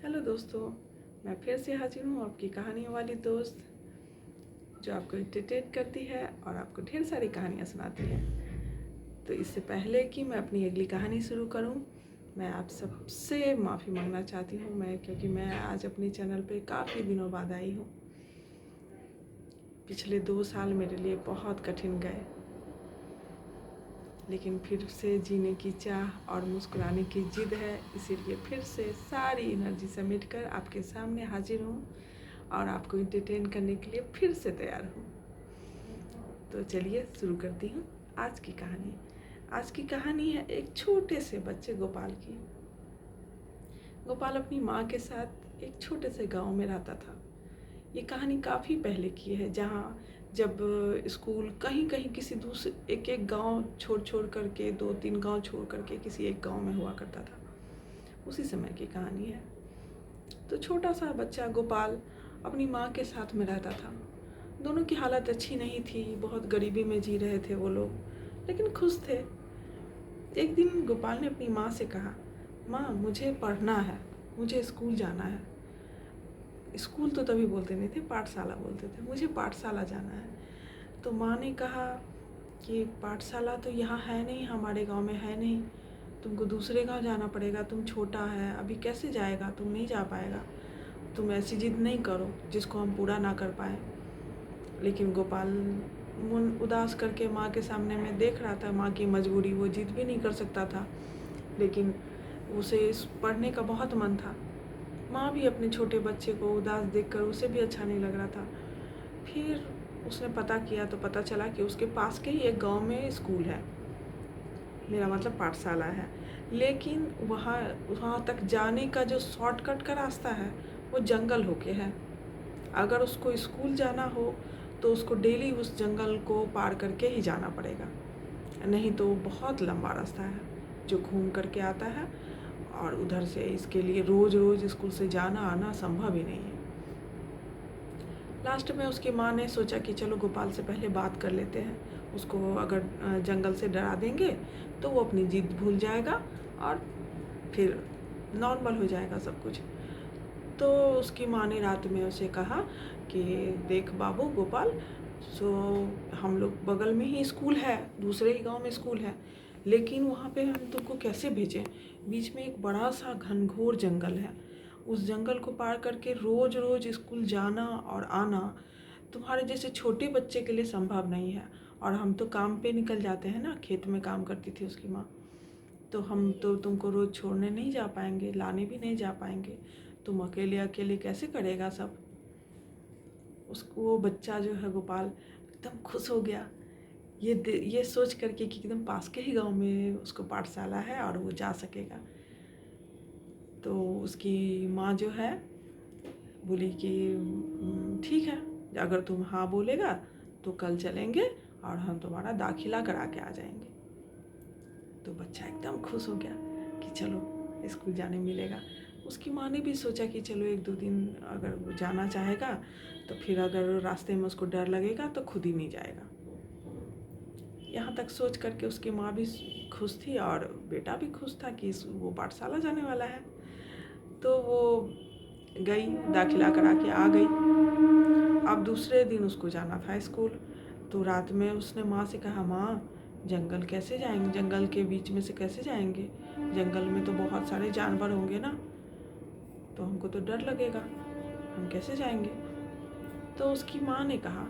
Hello दोस्तों, मैं फिर से हाजिर हूँ आपकी कहानियों वाली दोस्त, जो आपको एंटरटेन करती है और आपको ढेर सारी कहानियाँ सुनाती है। तो इससे पहले कि मैं अपनी अगली कहानी शुरू करूँ, मैं आप सबसे माफ़ी मांगना चाहती हूँ क्योंकि मैं आज अपने चैनल पे काफ़ी दिनों बाद आई हूँ। पिछले 2 साल मेरे लिए बहुत कठिन गए, लेकिन फिर से जीने की चाह और मुस्कुराने की जिद है, इसीलिए फिर से सारी एनर्जी समेट कर आपके सामने हाजिर हूँ और आपको एंटरटेन करने के लिए फिर से तैयार हूँ। तो चलिए शुरू करती हूँ आज की कहानी। आज की कहानी है एक छोटे से बच्चे गोपाल की। गोपाल अपनी माँ के साथ एक छोटे से गांव में रहता था। ये कहानी काफ़ी पहले की है, जहाँ जब स्कूल कहीं कहीं किसी दूसरे एक गांव छोड़ करके 2-3 गांव छोड़ करके किसी एक गांव में हुआ करता था, उसी समय की कहानी है। तो छोटा सा बच्चा गोपाल अपनी माँ के साथ में रहता था। दोनों की हालत अच्छी नहीं थी, बहुत गरीबी में जी रहे थे वो लोग, लेकिन खुश थे। एक दिन गोपाल ने अपनी माँ से कहा, माँ मुझे पढ़ना है, मुझे स्कूल जाना है। स्कूल तो तभी बोलते नहीं थे, पाठशाला बोलते थे। मुझे पाठशाला जाना है। तो माँ ने कहा कि पाठशाला तो यहाँ है नहीं, हमारे गांव में है नहीं, तुमको दूसरे गांव जाना पड़ेगा, तुम छोटा है, अभी कैसे जाएगा, तुम नहीं जा पाएगा, तुम ऐसी जिद नहीं करो जिसको हम पूरा ना कर पाए। लेकिन गोपाल मन उदास करके माँ के सामने में देख रहा था माँ की मजबूरी, वो जिद भी नहीं कर सकता था, लेकिन उसे इस पढ़ने का बहुत मन था। माँ भी अपने छोटे बच्चे को उदास देखकर उसे भी अच्छा नहीं लग रहा था। फिर उसने पता किया तो पता चला कि उसके पास के ही एक गांव में स्कूल है, मेरा मतलब पाठशाला है, लेकिन वहाँ वहाँ तक जाने का जो शॉर्टकट का रास्ता है वो जंगल होके है। अगर उसको स्कूल जाना हो तो उसको डेली उस जंगल को पार करके ही जाना पड़ेगा, नहीं तो बहुत लंबा रास्ता है जो घूम करके आता है, और उधर से इसके लिए रोज़ रोज़ स्कूल से जाना आना संभव ही नहीं है। लास्ट में उसकी माँ ने सोचा कि चलो गोपाल से पहले बात कर लेते हैं, उसको अगर जंगल से डरा देंगे तो वो अपनी जिद भूल जाएगा और फिर नॉर्मल हो जाएगा सब कुछ। तो उसकी माँ ने रात में उसे कहा कि देख बाबू गोपाल, सो हम लोग बगल में ही स्कूल है, दूसरे ही गांव में स्कूल है, लेकिन वहाँ पे हम तुमको कैसे भेजें? बीच में एक बड़ा सा घनघोर जंगल है, उस जंगल को पार करके रोज़ रोज़ स्कूल जाना और आना तुम्हारे जैसे छोटे बच्चे के लिए संभव नहीं है। और हम तो काम पे निकल जाते हैं ना, खेत में काम करती थी उसकी माँ, तो हम तो तुमको रोज़ छोड़ने नहीं जा पाएंगे, लाने भी नहीं जा पाएंगे, तुम अकेले अकेले कैसे करेगा सब। उसको वो बच्चा जो है गोपाल एकदम खुश हो गया, ये सोच करके कि एकदम पास के ही गांव में उसको पाठशाला है और वो जा सकेगा। तो उसकी माँ जो है बोली कि ठीक है, अगर तुम हाँ बोलेगा तो कल चलेंगे और हम तुम्हारा दाखिला करा के आ जाएंगे। तो बच्चा एकदम खुश हो गया कि चलो स्कूल जाने मिलेगा। उसकी माँ ने भी सोचा कि चलो 1-2 दिन अगर वो जाना चाहेगा तो फिर अगर रास्ते में उसको डर लगेगा तो खुद ही नहीं जाएगा। यहाँ तक सोच करके उसकी माँ भी खुश थी और बेटा भी खुश था कि वो पाठशाला जाने वाला है। तो वो गई, दाखिला करा के आ गई। अब दूसरे दिन उसको जाना था स्कूल। तो रात में उसने माँ से कहा, माँ जंगल कैसे जाएंगे, जंगल के बीच में से कैसे जाएंगे, जंगल में तो बहुत सारे जानवर होंगे ना, तो हमको तो डर लगेगा, हम कैसे जाएंगे। तो उसकी माँ ने कहा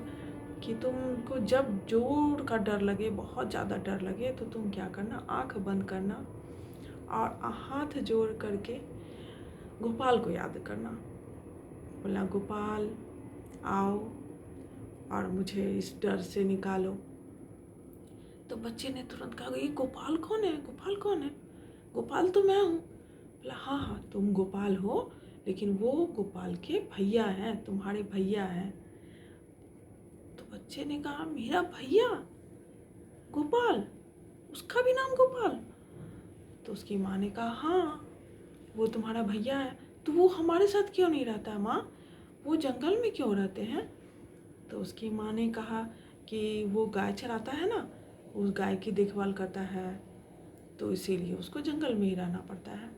कि तुमको जब जोर का डर लगे, बहुत ज़्यादा डर लगे, तो तुम क्या करना, आँख बंद करना और हाथ जोड़ करके गोपाल को याद करना, बोला गोपाल आओ और मुझे इस डर से निकालो। तो बच्चे ने तुरंत कहा, ये गोपाल कौन है, गोपाल कौन है, गोपाल तो मैं हूँ। बोला हाँ हाँ तुम गोपाल हो, लेकिन वो गोपाल के भैया हैं, तुम्हारे भैया हैं। तो बच्चे ने कहा, मेरा भैया गोपाल, उसका भी नाम गोपाल? तो उसकी माँ ने कहा, हाँ वो तुम्हारा भैया है, तो वो हमारे साथ क्यों नहीं रहता है माँ, वो जंगल में क्यों रहते हैं? तो उसकी माँ ने कहा कि वो गाय चराता है ना, उस गाय की देखभाल करता है, तो इसीलिए उसको जंगल में ही रहना पड़ता है।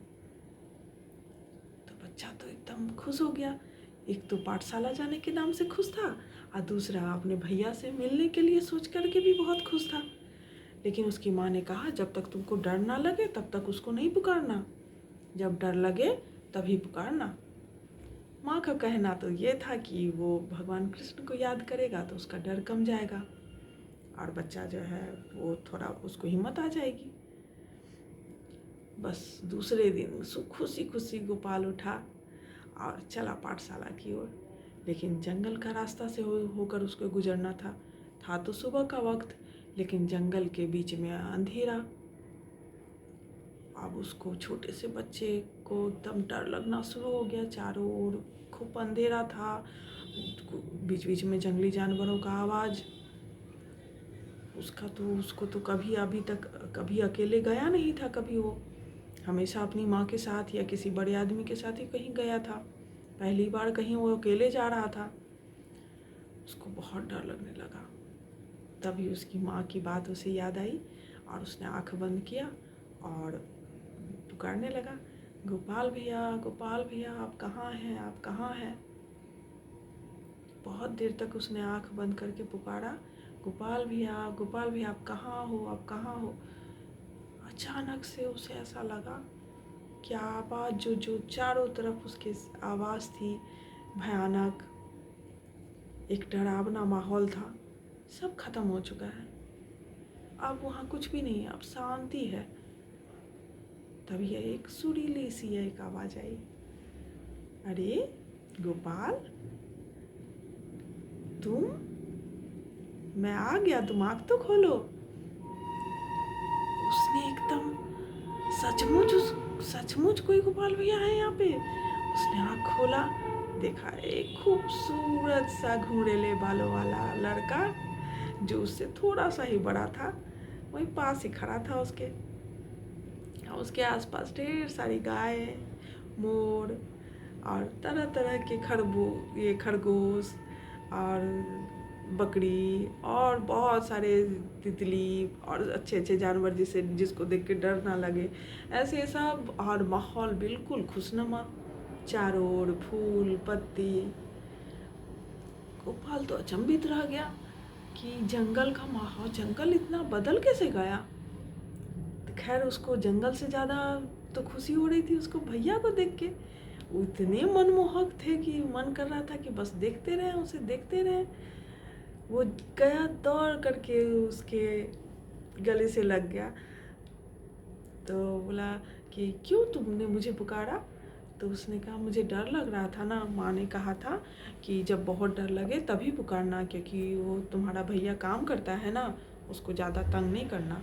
तो बच्चा तो एकदम खुश हो गया। एक तो पाठशाला जाने के नाम से खुश था और दूसरा अपने भैया से मिलने के लिए सोच कर के भी बहुत खुश था। लेकिन उसकी माँ ने कहा जब तक तुमको डर ना लगे तब तक उसको नहीं पुकारना, जब डर लगे तभी पुकारना। माँ का कहना तो ये था कि वो भगवान कृष्ण को याद करेगा तो उसका डर कम जाएगा और बच्चा जो है वो थोड़ा उसको हिम्मत आ जाएगी। बस दूसरे दिन खुशी खुशी गोपाल उठा और चला पाठशाला की ओर। लेकिन जंगल का रास्ता से होकर उसको गुजरना था तो सुबह का वक्त, लेकिन जंगल के बीच में अंधेरा। अब उसको छोटे से बच्चे को एकदम डर लगना शुरू हो गया। चारों ओर खूब अंधेरा था, बीच बीच में जंगली जानवरों का आवाज़। उसको तो कभी अभी तक कभी अकेले गया नहीं था। कभी वो हमेशा अपनी माँ के साथ या किसी बड़े आदमी के साथ ही कहीं गया था। पहली बार कहीं वो अकेले जा रहा था। उसको बहुत डर लगने लगा। तभी उसकी माँ की बात उसे याद आई और उसने आँख बंद किया और पुकारने लगा, गोपाल भैया आप कहाँ हैं, आप कहाँ हैं। बहुत देर तक उसने आँख बंद करके पुकारा, गोपाल भैया आप कहाँ हो, आप कहाँ हो। अचानक से उसे ऐसा लगा कि आवाज़ जो चारों तरफ उसके आवाज़ थी, भयानक एक डरावना माहौल था, सब खत्म हो चुका है। अब वहाँ कुछ भी नहीं है, अब शांति है। तभी एक सुरीली सी एक आवाज़ आई, अरे गोपाल तुम, मैं आ गया, तुम आँख तो खोलो। उसने एकदम सचमुच कोई गोपाल भैया है यहाँ पे। उसने आँख खोला, देखा एक खूबसूरत सा घुंघरेले बालों वाला लड़का जो उससे थोड़ा सा ही बड़ा था, वहीं पास ही खड़ा था उसके आसपास ढेर सारी गाय, मोर और तरह तरह के खरगोश और बकरी और बहुत सारे तितली और अच्छे अच्छे जानवर जिसको देख के डर ना लगे, ऐसे सब। और माहौल बिल्कुल खुशनुमा, चारों ओर फूल पत्ती। गोपाल तो अचंभित रह गया कि जंगल का माहौल, जंगल इतना बदल कैसे गया। खैर उसको जंगल से ज़्यादा तो खुशी हो रही थी उसको भैया को देख के। वो इतने मनमोहक थे कि मन कर रहा था कि बस देखते रहें, उसे देखते रहें। वो गया दौड़ करके उसके गले से लग गया, तो बोला कि क्यों तुमने मुझे पुकारा। तो उसने कहा मुझे डर लग रहा था ना, माँ ने कहा था कि जब बहुत डर लगे तभी पुकारना, क्योंकि वो तुम्हारा भैया काम करता है ना, उसको ज़्यादा तंग नहीं करना।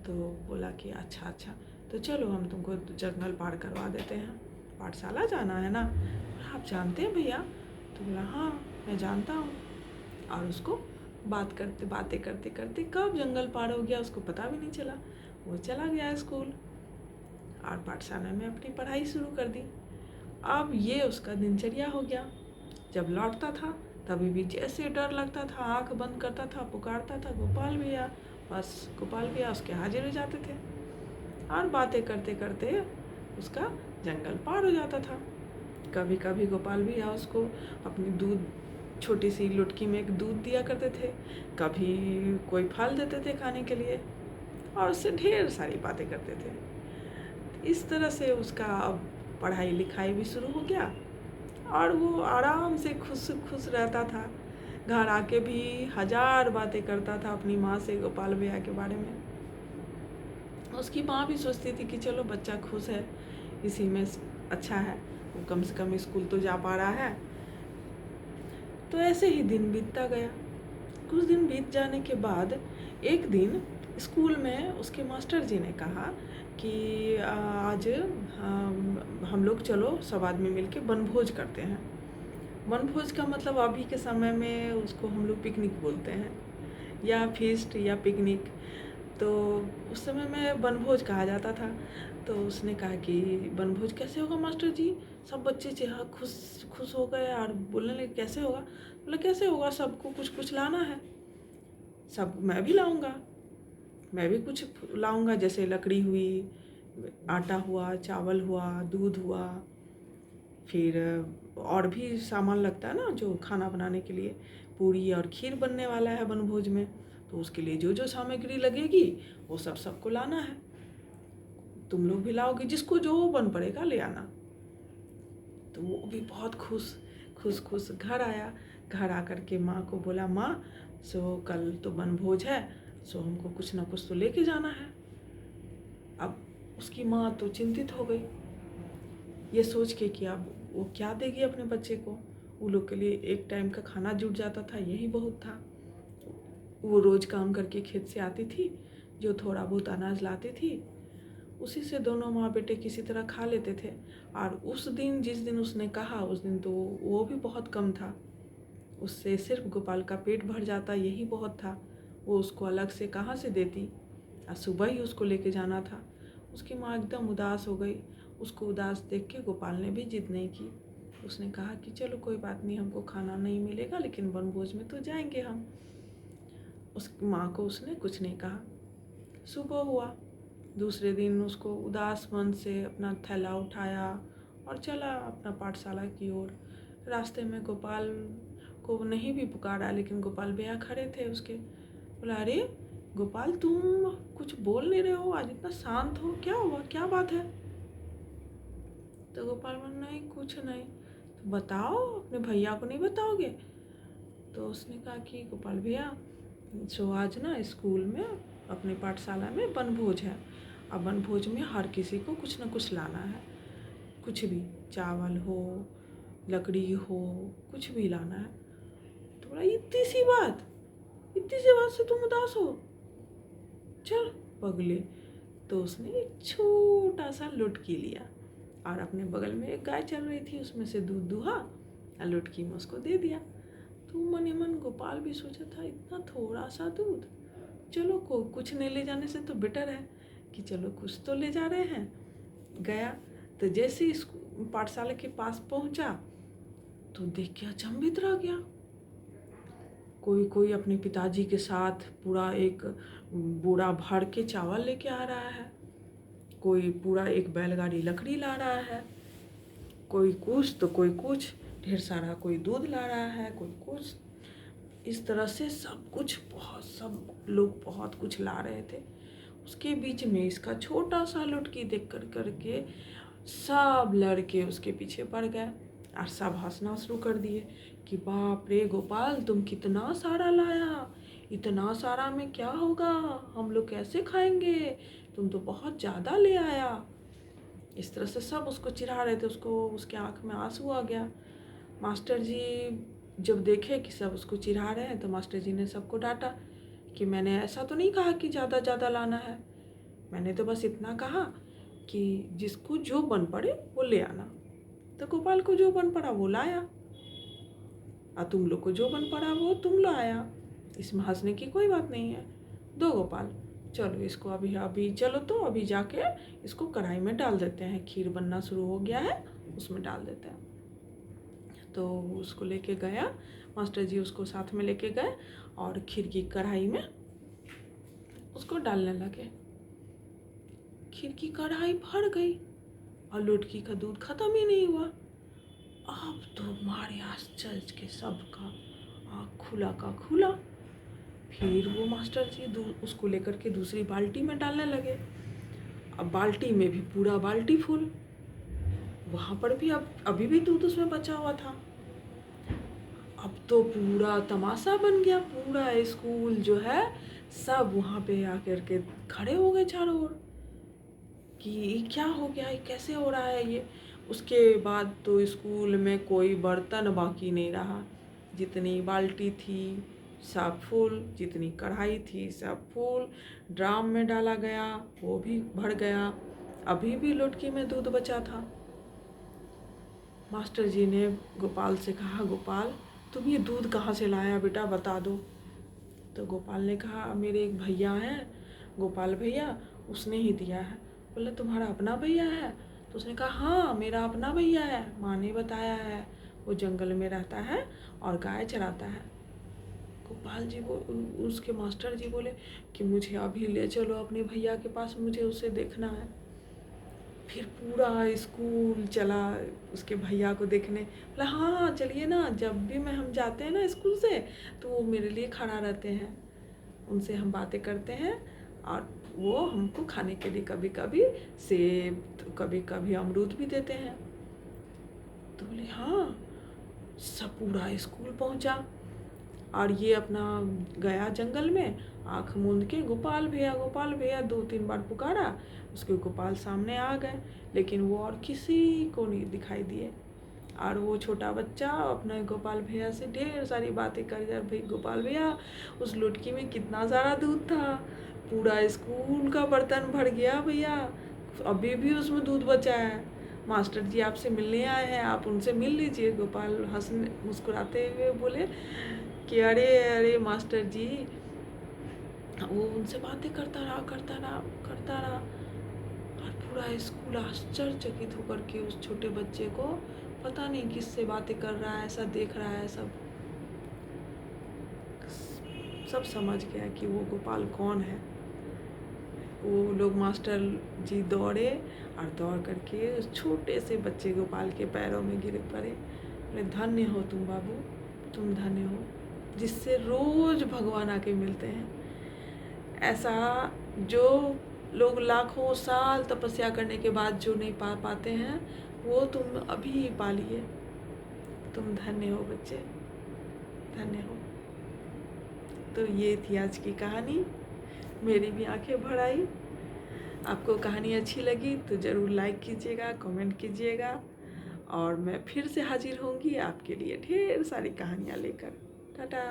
तो बोला कि अच्छा तो चलो हम तुमको जंगल पार करवा देते हैं, पाठशाला जाना है ना। आप जानते हैं भैया। तो बोला हाँ मैं जानता हूँ। और उसको बातें करते करते कब जंगल पार हो गया उसको पता भी नहीं चला। वो चला गया स्कूल और पाठशाला में अपनी पढ़ाई शुरू कर दी। अब ये उसका दिनचर्या हो गया। जब लौटता था तभी भी जैसे डर लगता था, आंख बंद करता था, पुकारता था गोपाल भैया, बस गोपाल भैया उसके हाजिर हो जाते थे और बातें करते करते उसका जंगल पार हो जाता था। कभी कभी गोपाल भैया उसको अपनी छोटी सी लुटकी में एक दूध दिया करते थे, कभी कोई फल देते थे खाने के लिए और उससे ढेर सारी बातें करते थे। इस तरह से उसका अब पढ़ाई लिखाई भी शुरू हो गया और वो आराम से खुश रहता था। घर आके भी 1000 बातें करता था अपनी माँ से गोपाल भैया के बारे में। उसकी माँ भी सोचती थी कि चलो बच्चा खुश है, इसी में अच्छा है, वो कम से कम स्कूल तो जा पा रहा है। तो ऐसे ही दिन बीतता गया। कुछ दिन बीत जाने के बाद एक दिन स्कूल में उसके मास्टर जी ने कहा कि आज हम लोग चलो सब आदमी मिलके वनभोज करते हैं। वनभोज का मतलब अभी के समय में उसको हम लोग पिकनिक बोलते हैं या फीस्ट या पिकनिक, तो उस समय में वनभोज कहा जाता था। तो उसने कहा कि वनभोज कैसे होगा मास्टर जी। सब बच्चे चेहरा खुश हो गए और बोलने लगे कैसे होगा। बोला कैसे होगा, सबको कुछ कुछ लाना है। सब मैं भी लाऊंगा, मैं भी कुछ लाऊंगा, जैसे लकड़ी हुई, आटा हुआ, चावल हुआ, दूध हुआ, फिर और भी सामान लगता है ना जो खाना बनाने के लिए, पूरी और खीर बनने वाला है वनभोज में, तो उसके लिए जो जो सामग्री लगेगी वो सब सबको लाना है। तुम लोग भी लाओगे, जिसको जो बन पड़ेगा ले आना। तो वो भी बहुत खुश घर आया। घर आकर के माँ को बोला, माँ सो कल तो वनभोज है, सो हमको कुछ ना कुछ तो लेके जाना है। अब उसकी माँ तो चिंतित हो गई, ये सोच के कि अब वो क्या देगी अपने बच्चे को। वो लोग के लिए एक टाइम का खाना जुट जाता था, यही बहुत था। वो रोज़ काम करके खेत से आती थी, जो थोड़ा बहुत अनाज लाती थी उसी से दोनों माँ बेटे किसी तरह खा लेते थे। और उस दिन जिस दिन उसने कहा, उस दिन तो वो भी बहुत कम था, उससे सिर्फ गोपाल का पेट भर जाता, यही बहुत था। वो उसको अलग से कहाँ से देती, और सुबह ही उसको लेके जाना था। उसकी माँ एकदम उदास हो गई। उसको उदास देख के गोपाल ने भी जिद नहीं की। उसने कहा कि चलो कोई बात नहीं, हमको खाना नहीं मिलेगा लेकिन वनभोज में तो जाएंगे हम। उस माँ को उसने कुछ नहीं कहा। सुबह हुआ, दूसरे दिन उसको उदास मन से अपना थैला उठाया और चला अपना पाठशाला की ओर। रास्ते में गोपाल को नहीं भी पुकारा, लेकिन गोपाल भैया खड़े थे उसके। बोला, अरे गोपाल, तुम कुछ बोल नहीं रहे हो, आज इतना शांत हो, क्या हुआ, क्या बात है? तो गोपाल बोला, नहीं कुछ नहीं। तो बताओ, अपने भैया को नहीं बताओगे? तो उसने कहा कि गोपाल भैया, सो आज ना स्कूल में अपने पाठशाला में वनभोज है। अब वनभोज में हर किसी को कुछ ना कुछ लाना है, कुछ भी, चावल हो, लकड़ी हो, कुछ भी लाना है। तो बोला, इतनी सी बात से तुम उदास हो? चल पगले। तो उसने एक छोटा सा लुटकी लिया और अपने बगल में एक गाय चल रही थी, उसमें से दूध दुहा और लुटकी में उसको दे दिया। तो मन ही मन गोपाल भी सोचा था, इतना थोड़ा सा दूध, चलो को कुछ नहीं ले जाने से तो बेटर है कि चलो कुछ तो ले जा रहे हैं। गया तो जैसे इस पाठशाला के पास पहुंचा तो देख के अचंभित रह गया। कोई अपने पिताजी के साथ पूरा एक बोरा भर के चावल लेके आ रहा है, कोई पूरा एक बैलगाड़ी लकड़ी ला रहा है, कोई कुछ तो कोई कुछ, ढेर सारा कोई दूध ला रहा है, कोई कुछ। इस तरह से सब लोग बहुत कुछ ला रहे थे। उसके बीच में इसका छोटा सा लुटकी देख करके सब लड़के उसके पीछे पड़ गए और सब हंसना शुरू कर दिए कि बाप रे गोपाल, तुम कितना सारा लाया, इतना सारा में क्या होगा, हम लोग कैसे खाएंगे, तुम तो बहुत ज़्यादा ले आया। इस तरह से सब उसको चिढ़ा रहे थे। उसके आँख में आंसू आ गया। मास्टर जी जब देखे कि सब उसको चिढ़ा रहे हैं तो मास्टर जी ने सबको डांटा कि मैंने ऐसा तो नहीं कहा कि ज़्यादा लाना है, मैंने तो बस इतना कहा कि जिसको जो बन पड़े वो ले आना। तो गोपाल को जो बन पड़ा वो लाया और तुम लोग को जो बन पड़ा वो तुम लाया, इसमें हंसने की कोई बात नहीं है। दो गोपाल, चलो इसको अभी चलो, तो अभी जाके इसको कढ़ाई में डाल देते हैं, खीर बनना शुरू हो गया है, उसमें डाल देते हैं। तो उसको लेके गया मास्टर जी, उसको साथ में लेके गए और खीर की कढ़ाई में उसको डालने लगे। खीर की कढ़ाई भर गई और लुटकी का दूध खत्म ही नहीं हुआ। अब तो मारे आश्चर्य के सबका आँख खुला का खुला। फिर वो मास्टर जी उसको लेकर के दूसरी बाल्टी में डालने लगे। अब बाल्टी में भी पूरा बाल्टी फुल, वहाँ पर भी अभी भी दूध उसमें बचा हुआ था। अब तो पूरा तमाशा बन गया, पूरा स्कूल जो है सब वहाँ पे आकर के खड़े हो गए चारों ओर कि क्या हो गया, कैसे हो रहा है ये। उसके बाद तो स्कूल में कोई बर्तन बाकी नहीं रहा, जितनी बाल्टी थी सब फुल, जितनी कढ़ाई थी सब फुल, ड्राम में डाला गया वो भी भर गया, अभी भी लुटकी में दूध बचा था। मास्टर जी ने गोपाल से कहा, गोपाल तुम ये दूध कहाँ से लाया बेटा, बता दो। तो गोपाल ने कहा, मेरे एक भैया हैं, गोपाल भैया, उसने ही दिया है। बोला, तुम्हारा अपना भैया है? तो उसने कहा, हाँ मेरा अपना भैया है, माँ ने बताया है, वो जंगल में रहता है और गाय चराता है। गोपाल जी उसके मास्टर जी बोले कि मुझे अभी ले चलो अपने भैया के पास, मुझे उसे देखना है। फिर पूरा स्कूल चला उसके भैया को देखने, बोला हाँ हाँ चलिए ना, जब भी हम जाते हैं ना स्कूल से तो वो मेरे लिए खड़ा रहते हैं, उनसे हम बातें करते हैं और वो हमको खाने के लिए कभी कभी सेब तो कभी कभी अमरूद भी देते हैं। तो बोले हाँ। सब पूरा स्कूल पहुंचा और ये अपना गया जंगल में, आँख मूंद के गोपाल भैया 2-3 बार पुकारा, उसके गोपाल सामने आ गए, लेकिन वो और किसी को नहीं दिखाई दिए। और वो छोटा बच्चा अपने गोपाल भैया से ढेर सारी बातें कर रहा, भाई गोपाल भैया उस लुटकी में कितना सारा दूध था, पूरा स्कूल का बर्तन भर गया भैया, अभी भी उसमें दूध बचा है, मास्टर जी आपसे मिलने आए हैं, आप उनसे मिल लीजिए। गोपाल हंसने मुस्कुराते हुए बोले कि अरे अरे मास्टर जी। वो उनसे बातें करता रहा और पूरा स्कूल आश्चर्यचकित होकर के उस छोटे बच्चे को पता नहीं किससे बातें कर रहा है, ऐसा देख रहा है। सब समझ गया कि वो गोपाल कौन है। वो लोग मास्टर जी दौड़े और दौड़ करके उस छोटे से बच्चे गोपाल के पैरों में गिर पड़े, बोले धन्य हो तुम बाबू, तुम धन्य हो, जिससे रोज़ भगवान आके मिलते हैं। ऐसा जो लोग लाखों साल तपस्या करने के बाद जो नहीं पा पाते हैं, वो तुम अभी पा लिए। तुम धन्य हो बच्चे, धन्य हो। तो ये थी आज की कहानी, मेरी भी आंखें भर आई। आपको कहानी अच्छी लगी तो ज़रूर लाइक कीजिएगा, कमेंट कीजिएगा, और मैं फिर से हाजिर होंगी आपके लिए ढेर सारी कहानियाँ लेकर। टाटा।